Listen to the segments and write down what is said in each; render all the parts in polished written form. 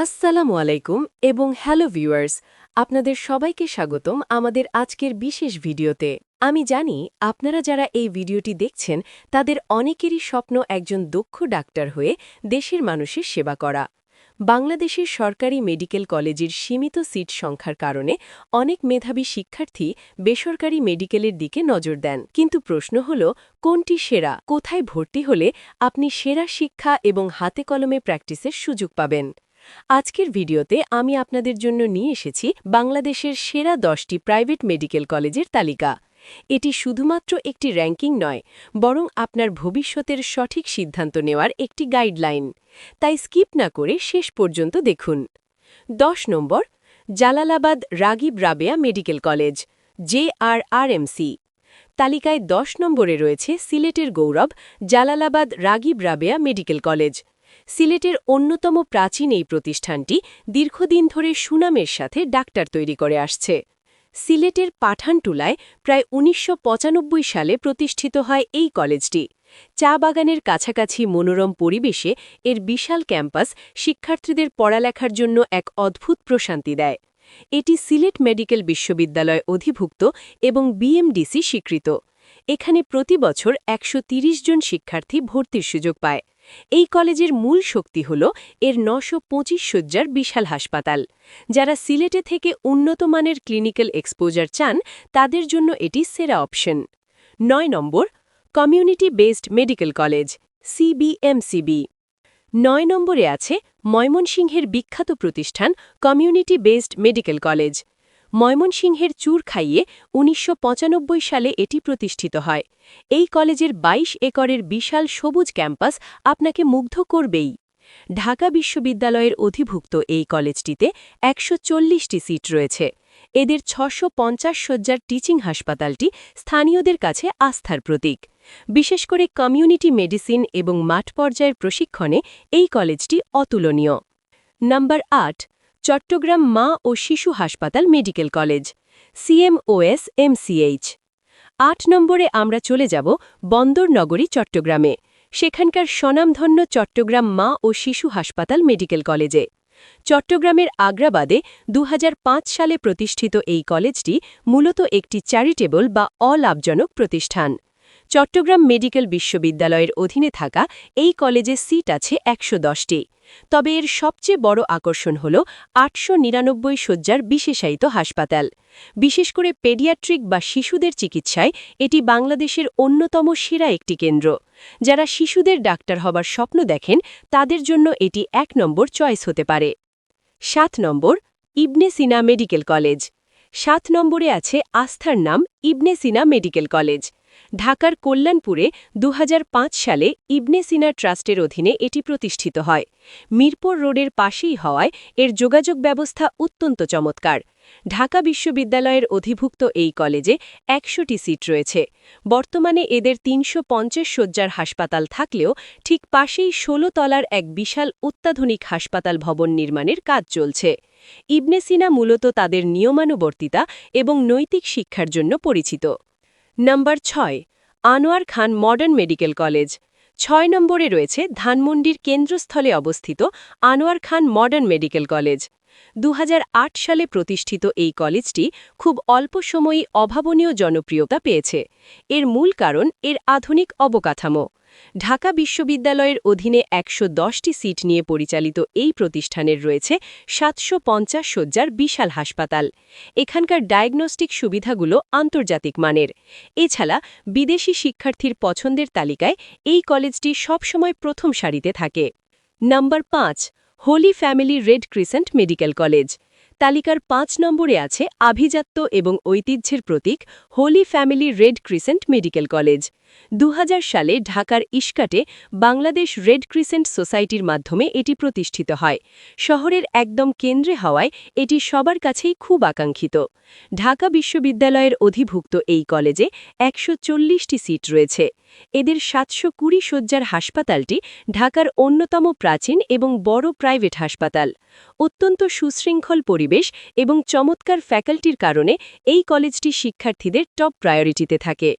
আসসালামু আলাইকুম এবং হ্যালো ভিউয়ার্স, আপনাদের সবাইকে স্বাগতম আমাদের আজকের বিশেষ ভিডিওতে। আমি জানি আপনারা যারা এই ভিডিওটি দেখছেন তাদের অনেকেরই স্বপ্ন একজন দক্ষ ডাক্তার হয়ে দেশের মানুষের সেবা করা। বাংলাদেশের সরকারি মেডিকেল কলেজের সীমিত সিট সংখ্যার কারণে অনেক মেধাবী শিক্ষার্থী বেসরকারি মেডিকেলের দিকে নজর দেন, কিন্তু প্রশ্ন হল কোনটি সেরা, কোথায় ভর্তি হলে আপনি সেরা শিক্ষা এবং হাতে কলমে প্র্যাকটিসের সুযোগ পাবেন। আজকের ভিডিওতে আমি আপনাদের জন্য নিয়ে এসেছি বাংলাদেশের সেরা 10টি প্রাইভেট মেডিকেল কলেজের তালিকা। এটি শুধুমাত্র একটি র্যাঙ্কিং নয়, বরং আপনার ভবিষ্যতের সঠিক সিদ্ধান্ত নেওয়ার একটি গাইডলাইন। তাই স্কিপ না করে শেষ পর্যন্ত দেখুন। 10 নম্বর, Jalalabad Ragib Rabeya medical college, JRRMC। তালিকায় 10 নম্বরে রয়েছে সিলেটের গৌরব জালালাবাদ রাগিব রাবেয়া মেডিকেল কলেজ। সিলেটের অন্যতম প্রাচীন এই প্রতিষ্ঠানটি দীর্ঘদিন ধরে সুনামের সাথে ডাক্তার তৈরি করে আসছে। সিলেটের পাঠানটুলায় প্রায় ১৯৯৫ সালে প্রতিষ্ঠিত হয় এই কলেজটি। চা বাগানের কাছাকাছি মনোরম পরিবেশে এর বিশাল ক্যাম্পাস শিক্ষার্থীদের পড়ালেখার জন্য এক অদ্ভুত প্রশান্তি দেয়। এটি সিলেট মেডিকেল বিশ্ববিদ্যালয় অধিভুক্ত এবং BMDC স্বীকৃত। এখানে প্রতি বছর ১৩০ জন শিক্ষার্থী ভর্তির সুযোগ পায়। এই কলেজের মূল শক্তি হল এর ৯২৫ শয্যার বিশাল হাসপাতাল। যারা সিলেটে থেকে উন্নত মানের ক্লিনিক্যাল এক্সপোজার চান, তাদের জন্য এটি সেরা অপশন। ৯ নম্বর, community based medical college, CBMCB। ৯ নম্বরে আছে ময়মনসিংহের বিখ্যাত প্রতিষ্ঠান কমিউনিটি বেসড মেডিকেল কলেজ। ময়মনসিংহের চুরখাইয়ে ১৯৯৫ সালে এটি প্রতিষ্ঠিত হয়। এই কলেজের ২২ একরের বিশাল সবুজ ক্যাম্পাস আপনাকে মুগ্ধ করবেই। ঢাকা বিশ্ববিদ্যালয়ের অধিভুক্ত এই কলেজটিতে ১৪০টি সিট রয়েছে। এদের ৬৫০ শয্যার টিচিং হাসপাতালটি স্থানীয়দের কাছে আস্থার প্রতীক। বিশেষ করে কমিউনিটি মেডিসিন এবং মাঠ পর্যায়ের প্রশিক্ষণে এই কলেজটি অতুলনীয়। নাম্বার ৮, চট্টগ্রাম মা ও শিশু হাসপাতাল মেডিকেল কলেজ, CMOS-MCH। ৮ নম্বরে আমরা চলে যাব বন্দর নগরী চট্টগ্রামে, সেখানকার স্বনামধন্য চট্টগ্রাম মা ও শিশু হাসপাতাল মেডিকেল কলেজে। চট্টগ্রামের আগ্রাবাদে ২০০৫ সালে প্রতিষ্ঠিত এই কলেজটি মূলত একটি চ্যারিটেবল বা অলাভজনক প্রতিষ্ঠান। চট্টগ্রাম মেডিকেল বিশ্ববিদ্যালয়ের অধীনে থাকা এই কলেজে সিট আছে ১১০টি। তবে এর সবচেয়ে বড় আকর্ষণ হল ৮৯৯ শয্যার বিশেষায়িত হাসপাতাল। বিশেষ করে পেডিয়াট্রিক বা শিশুদের চিকিৎসায় এটি বাংলাদেশের অন্যতম সেরা একটি কেন্দ্র। যারা শিশুদের ডাক্তার হবার স্বপ্ন দেখেন, তাদের জন্য এটি ১ নম্বর চয়েস হতে পারে। ৭ নম্বর, ইবনে সিনা মেডিকেল কলেজ। ৭ নম্বরে আছে আস্থার নাম ইবনে সিনা মেডিকেল কলেজ। ঢাকার কল্যাণপুরে ২০০৫ সালে ইবনে সিনা ট্রাস্টের অধীনে এটি প্রতিষ্ঠিত হয়। মিরপুর রোডের পাশেই হওয়ায় এর যোগাযোগ ব্যবস্থা অত্যন্ত চমৎকার। ঢাকা বিশ্ববিদ্যালয়ের অধিভুক্ত এই কলেজে ১০০টি সিট রয়েছে। বর্তমানে এদের ৩৫০ শয্যার হাসপাতাল থাকলেও ঠিক পাশেই ১৬ তলার এক বিশাল অত্যাধুনিক হাসপাতাল ভবন নির্মাণের কাজ চলছে। ইবনে সিনা মূলত তাদের নিয়মানুবর্তিতা এবং নৈতিক শিক্ষার জন্য পরিচিত। নাম্বার ৬, আনোয়ার খান মডার্ন মেডিকেল কলেজ। ৬ নম্বরে রয়েছে ধানমন্ডির কেন্দ্রস্থলে অবস্থিত আনোয়ার খান মডার্ন মেডিকেল কলেজ। ২০০৮ সালে প্রতিষ্ঠিত এই কলেজটি খুব অল্প সময়েই অভাবনীয় জনপ্রিয়তা পেয়েছে। এর মূল কারণ এর আধুনিক অবকাঠামো। ঢাকা বিশ্ববিদ্যালয়ের অধীনে ১১০টি সিট নিয়ে পরিচালিত এই প্রতিষ্ঠানের রয়েছে ৭৫০ শয্যার বিশাল হাসপাতাল। এখানকার ডায়াগনস্টিক সুবিধাগুলো আন্তর্জাতিক মানের। এছাড়া বিদেশি শিক্ষার্থীর পছন্দের তালিকায় এই কলেজটি সবসময় প্রথম সারিতে থাকে। Number ৫, holy family red crescent medical college. তালিকার ৫ নম্বরে আছে আভিজাত্য এবং ঐতিহ্যের প্রতীক holy family red crescent medical college. ২০০০ সালে ঢাকার ইস্কাটে বাংলাদেশ রেড ক্রিসেন্ট সোসাইটির মাধ্যমে এটি প্রতিষ্ঠিত হয়। শহরের একদম কেন্দ্রে হওয়ায় এটি সবার কাছেই খুব আকাঙ্ক্ষিত। ঢাকা বিশ্ববিদ্যালয়ের অধিভুক্ত এই কলেজে ১৪০টি সিট রয়েছে। এদের ৭২০ শয্যার হাসপাতালটি ঢাকার অন্যতম প্রাচীন এবং বড় প্রাইভেট হাসপাতাল। অত্যন্ত সুশৃঙ্খল পরিবেশ এবং চমৎকার ফ্যাকাল্টির কারণে এই কলেজটি শিক্ষার্থীদের টপ প্রায়োরিটিতে থাকে।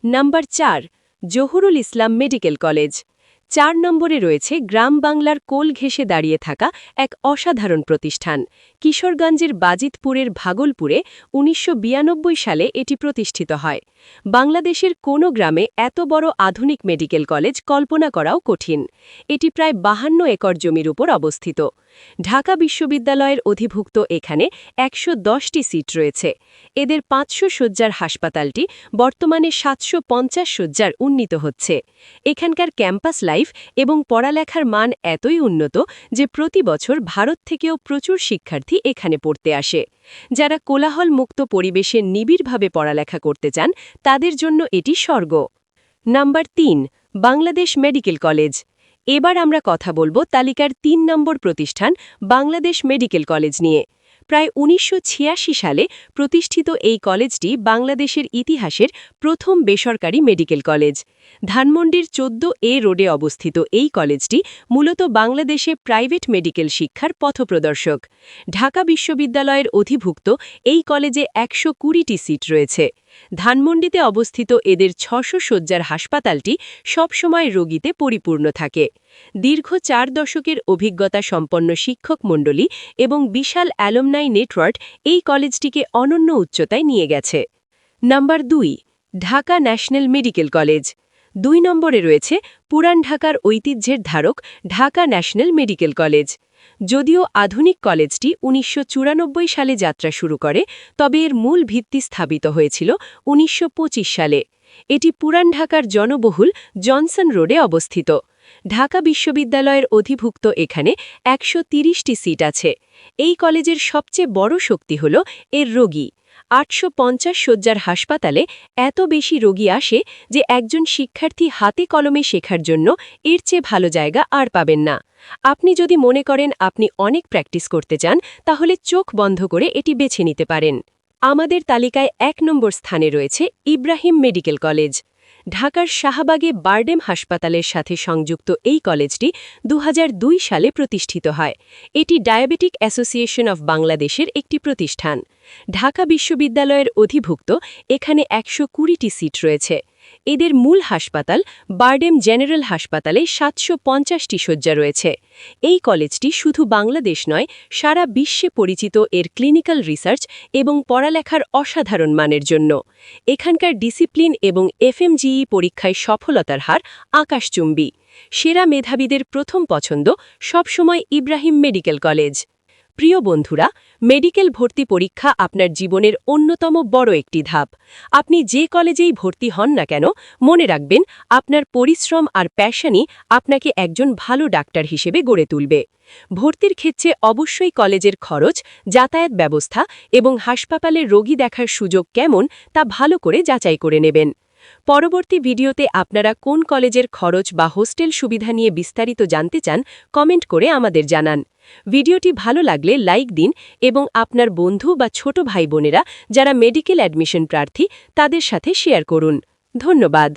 Number ৪, Zahurul Islam medical college. 4 নম্বরে রয়েছে গ্রাম বাংলার কোল ঘেঁষে দাঁড়িয়ে থাকা এক অসাধারণ প্রতিষ্ঠান কিশোরগঞ্জের বাজিতপুরের ভাগলপুরে ১৯৯২ সালে এটি প্রতিষ্ঠিত হয় বাংলাদেশের কোনো গ্রামে এত বড় আধুনিক মেডিকেল কলেজ কল্পনা করাও কঠিন এটি প্রায় ৫২ একর জমির উপর অবস্থিত ঢাকা বিশ্ববিদ্যালয়ের অধিভুক্ত এখানে ১১০টি সিট রয়েছে এদের ৫০০ শয্যার হাসপাতালটি বর্তমানে ৭৫০ শয্যার উন্নীত হচ্ছে এখানকার ক্যাম্পাস লাইফ এবং পড়ালেখার মান এতই উন্নত যে প্রতি বছর ভারত থেকেও প্রচুর শিক্ষার্থী এখানে পড়তে আসে যারা কোলাহলমুক্ত পরিবেশে নিবিড়ভাবে পড়ালেখা করতে চান তাদের জন্য এটি স্বর্গ নাম্বার ৩ বাংলাদেশ মেডিকেল কলেজ এবার আমরা কথা বলবো তালিকার ৩ নম্বর প্রতিষ্ঠান বাংলাদেশ মেডিকেল কলেজ নিয়ে প্রায় ১৯৮৬ সালে প্রতিষ্ঠিত এই কলেজটি বাংলাদেশের ইতিহাসের প্রথম বেসরকারি মেডিকেল কলেজ ধানমন্ডির ১৪A রোডে অবস্থিত এই কলেজটি মূলত বাংলাদেশে প্রাইভেট মেডিকেল শিক্ষার পথপ্রদর্শক ঢাকা বিশ্ববিদ্যালয়ের অধিভুক্ত এই কলেজে ১২০টি সিট রয়েছে ধানমন্ডিতে অবস্থিত এদের ৬০০ শয্যার হাসপাতালটি সবসময় রোগীতে পরিপূর্ণ থাকে দীর্ঘ ৪ দশকের অভিজ্ঞতা সম্পন্ন শিক্ষক মণ্ডলী এবং বিশাল অ্যালুমনাই নেটওয়ার্ক এই কলেজটিকে অনন্য উচ্চতায় নিয়ে গেছে number ২ Dhaka national medical college ২ নম্বরে রয়েছে পুরান ঢাকার ঐতিহ্যের ধারক ঢাকা ন্যাশনাল মেডিকেল কলেজ যদিও আধুনিক কলেজটি ১৯৯৪ সালে যাত্রা শুরু করে তবে এর মূল ভিত্তি স্থাপিত হয়েছিল ১৯২৫ সালে এটি পুরান ঢাকার জনবহুল জনসন রোডে অবস্থিত ঢাকা বিশ্ববিদ্যালয়ের অধিভুক্ত এখানে ১৩০টি সিট আছে এই কলেজের সবচেয়ে বড় শক্তি হল এর রোগী ৮৫০ শয্যার হাসপাতালে এত বেশি রোগী আসে যে একজন শিক্ষার্থী হাতে কলমে শেখার জন্য এর চেয়ে ভালো জায়গা আর পাবেন না আপনি যদি মনে করেন আপনি অনেক প্র্যাকটিস করতে চান তাহলে চোখ বন্ধ করে এটি বেছে নিতে পারেন আমাদের তালিকায় ১ নম্বর স্থানে রয়েছে ইব্রাহিম মেডিকেল কলেজ ঢাকার শাহবাগে বারডেম হাসপাতালের সাথে সংযুক্ত এই কলেজটি ২০০২ সালে প্রতিষ্ঠিত হয় এটি ডায়াবেটিক অ্যাসোসিয়েশন অফ বাংলাদেশের একটি প্রতিষ্ঠান ঢাকা বিশ্ববিদ্যালয়ের অধিভুক্ত এখানে ১২০টি সিট রয়েছে এদের মূল হাসপাতাল বারডেম জেনারেল হাসপাতালে ৭৫০টি শয্যা রয়েছে এই কলেজটি শুধু বাংলাদেশ নয় সারা বিশ্বে পরিচিত এর ক্লিনিক্যাল রিসার্চ এবং পড়ালেখার অসাধারণ মানের জন্য এখানকার ডিসিপ্লিন এবং এফএমজিই পরীক্ষায় সফলতার হার আকাশচুম্বী সেরা মেধাবীদের প্রথম পছন্দ সবসময় ইব্রাহিম মেডিকেল কলেজ প্রিয় বন্ধুরা মেডিকেল ভর্তি পরীক্ষা আপনার জীবনের অন্যতম বড় একটি ধাপ আপনি যে কলেজেই ভর্তি হন না কেন মনে রাখবেন আপনার পরিশ্রম আর প্যাশনই আপনাকে একজন ভালো ডাক্তার হিসেবে গড়ে তুলবে ভর্তির ক্ষেত্রে অবশ্যই কলেজের খরচ যাতায়াত ব্যবস্থা এবং হাসপাতালে রোগী দেখার সুযোগ কেমন তা ভালো করে যাচাই করে নেবেন পরবর্তী ভিডিওতে আপনারা কোন কলেজের খরচ বা হোস্টেল সুবিধা নিয়ে বিস্তারিত জানতে চান কমেন্ট করে আমাদের জানান ভিডিওটি ভালো লাগলে লাইক দিন এবং আপনার বন্ধু বা ছোট ভাই বোনেরা যারা মেডিকেল অ্যাডমিশন প্রার্থী তাদের সাথে শেয়ার করুন ধন্যবাদ